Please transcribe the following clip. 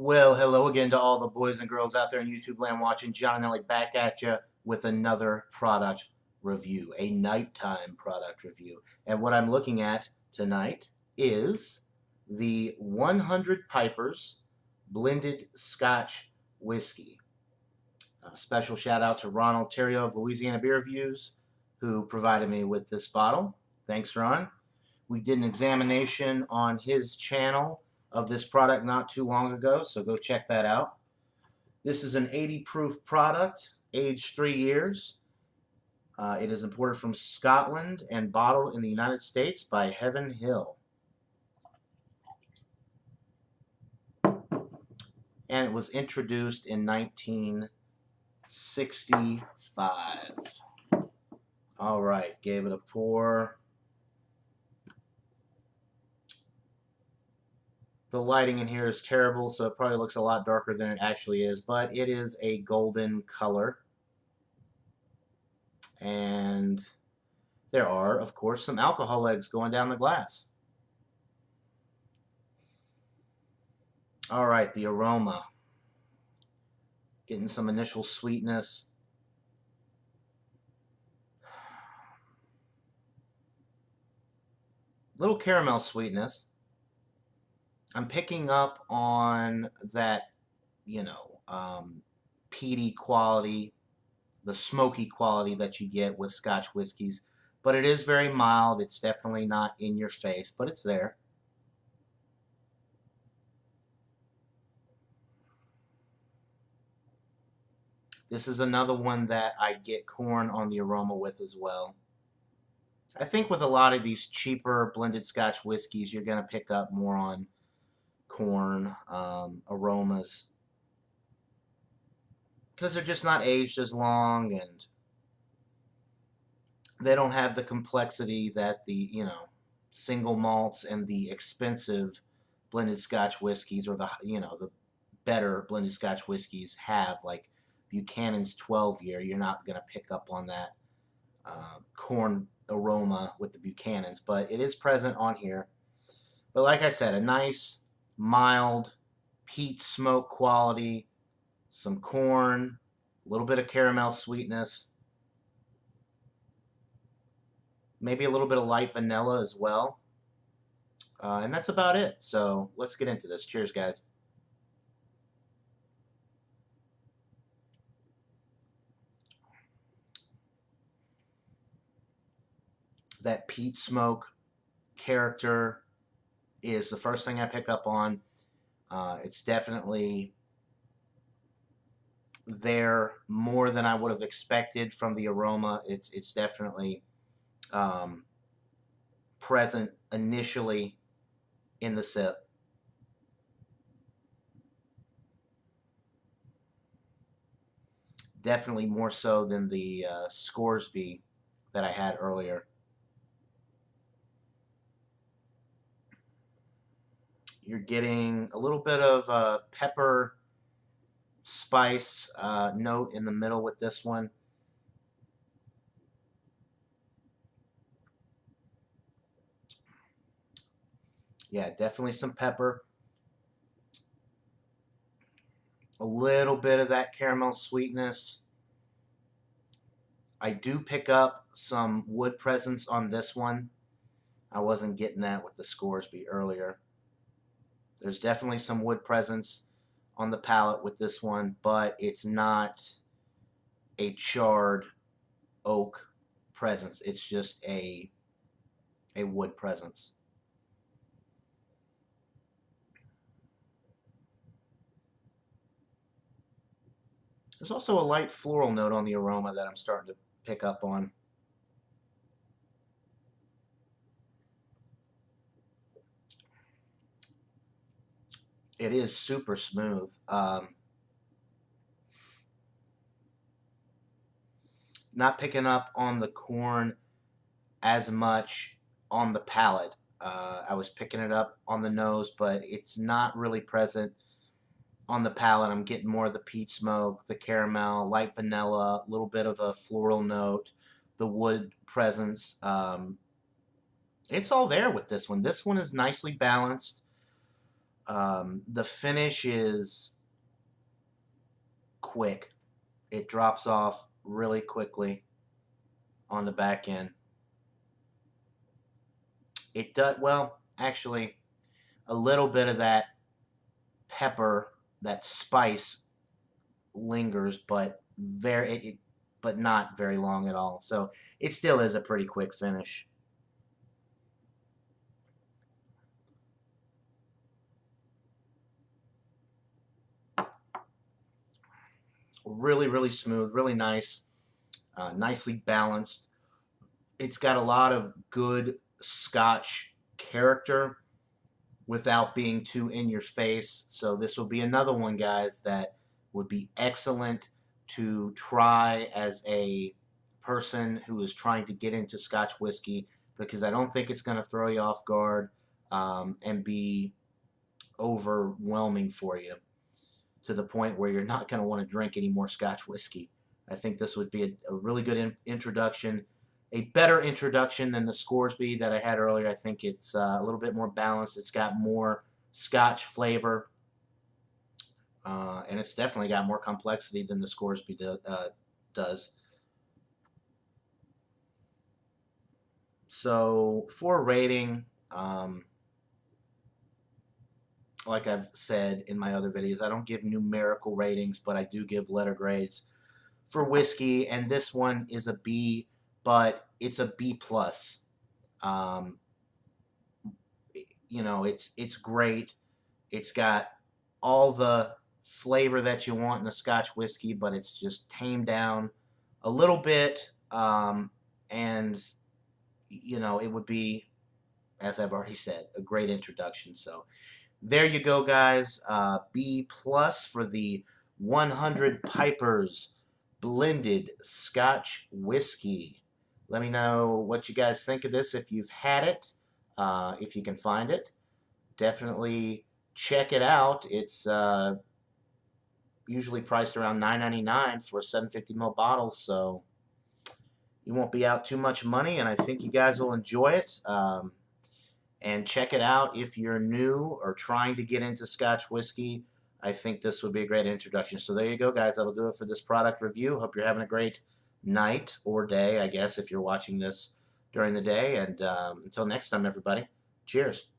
Well, hello again to all the boys and girls out there in YouTube land watching. John and Ellie back at you with another product review, a nighttime product review. And what I'm looking at tonight is the 100 Pipers Blended Scotch Whiskey. A special shout out to Ron Ontario of Louisiana Beer Reviews who provided me with this bottle. Thanks, Ron. We did an examination on his channel of this product not too long ago, so go check that out. This is an 80 proof product, aged 3 years. It is imported from Scotland and bottled in the United States by Heaven Hill. And it was introduced in 1965. All right, gave it a pour. The lighting in here is terrible, so it probably looks a lot darker than it actually is, but it is a golden color. And there are, of course, some alcohol legs going down the glass. All right, the aroma. Getting some initial sweetness. Little caramel sweetness. I'm picking up on that, peaty quality, the smoky quality that you get with Scotch whiskeys. But it is very mild. It's definitely not in your face, but it's there. This is another one that I get corn on the aroma with as well. I think with a lot of these cheaper blended Scotch whiskeys, you're going to pick up more on corn aromas because they're just not aged as long and they don't have the complexity that the single malts and the expensive blended Scotch whiskeys or the better blended Scotch whiskeys have, like Buchanan's 12 year. You're not going to pick up on that corn aroma with the Buchanan's, but it is present on here. But like I said, a nice mild peat smoke quality, some corn, a little bit of caramel sweetness, maybe a little bit of light vanilla as well. And that's about it. So let's get into this. Cheers, guys. That peat smoke character is the first thing I pick up on. It's definitely there more than I would have expected from the aroma. It's definitely present initially in the sip. Definitely more so than the Scoresby that I had earlier. You're getting a little bit of pepper spice note in the middle with this one. Yeah, definitely some pepper. A little bit of that caramel sweetness. I do pick up some wood presence on this one. I wasn't getting that with the Scoresby earlier. There's definitely some wood presence on the palate with this one, but it's not a charred oak presence. It's just a wood presence. There's also a light floral note on the aroma that I'm starting to pick up on. It is super smooth. Not picking up on the corn as much on the palate. I was picking it up on the nose, but it's not really present on the palate. I'm getting more of the peat smoke, the caramel, light vanilla, a little bit of a floral note, the wood presence. It's all there with this one. This one is nicely balanced. The finish is quick. It drops off really quickly on the back end. It does, well, actually, a little bit of that pepper, that spice lingers, but but not very long at all. So it still is a pretty quick finish. Really, really smooth, really nice, nicely balanced. It's got a lot of good Scotch character without being too in your face. So this will be another one, guys, that would be excellent to try as a person who is trying to get into Scotch whiskey, because I don't think it's going to throw you off guard and be overwhelming for you to the point where you're not going to want to drink any more Scotch whiskey. I think this would be a really good introduction, a better introduction than the Scoresby that I had earlier. I think it's a little bit more balanced. It's got more Scotch flavor, and it's definitely got more complexity than the Scoresby does. So for rating, like I've said in my other videos, I don't give numerical ratings, but I do give letter grades for whiskey, and this one is a B, but it's a B plus. Um, you know, it's great. It's got all the flavor that you want in a Scotch whiskey, but it's just tamed down a little bit, and you know, it would be, as I've already said, a great introduction. So there you go, guys. B plus for the 100 Pipers blended Scotch whiskey. Let me know what you guys think of this if you've had it, if you can find it. Definitely check it out. It's usually priced around $9.99 for a 750 ml bottle, so you won't be out too much money, and I think you guys will enjoy it. And check it out if you're new or trying to get into Scotch whiskey. I think this would be a great introduction. So there you go, guys. That'll do it for this product review. Hope you're having a great night or day, I guess, if you're watching this during the day. And until next time, everybody, cheers.